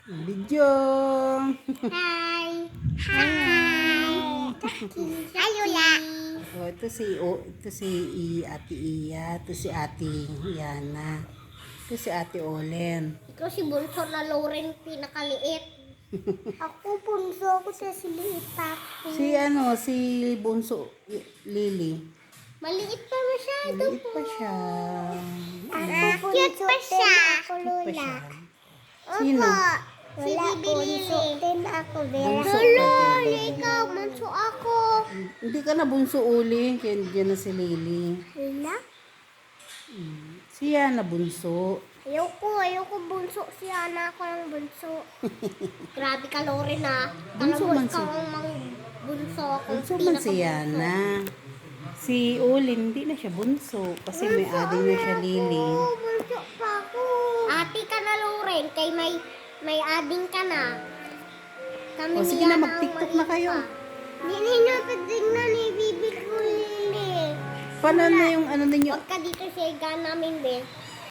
Video. Hi! Hi! Hi, Lola! Oh, ito si Ate Iya, ito si Ate Yana, ito si Ate Olen. Ikaw si Bunso na Lauren, pinakaliit. Ako, Bunso. Ako sa siliit ako. Si Bunso Lily. Maliit pa masyado Maliit po. pa siya. Ako, cute pa siya. Ako, Cute pa siya. Opo. Sino? Si Bibi Lily. Bunso Bunso, ka Lolo, din. ikaw. Bunso ako. Hindi ka na bunso uli, kaya dyan na si Lily. Lola? Si Yana bunso. Ayoko bunso. Si Ana ako ng bunso. Grabe ka, Lauren, ha. Bunso man ikaw si- ang bunso. Ako Bunso man si Yana. Si Olin, hindi na siya bunso kasi may ading na siya Lily. Bunso pa ako. Ate ka na, Lauren. Kay may ading ka na. Kami O sige ni na, Yana mag-TikTok ang na kayo. Hindi na patignan ni Bibi ko, Lili. Paano na yung ano ninyo? Huwag ka dito sa higa namin, Be.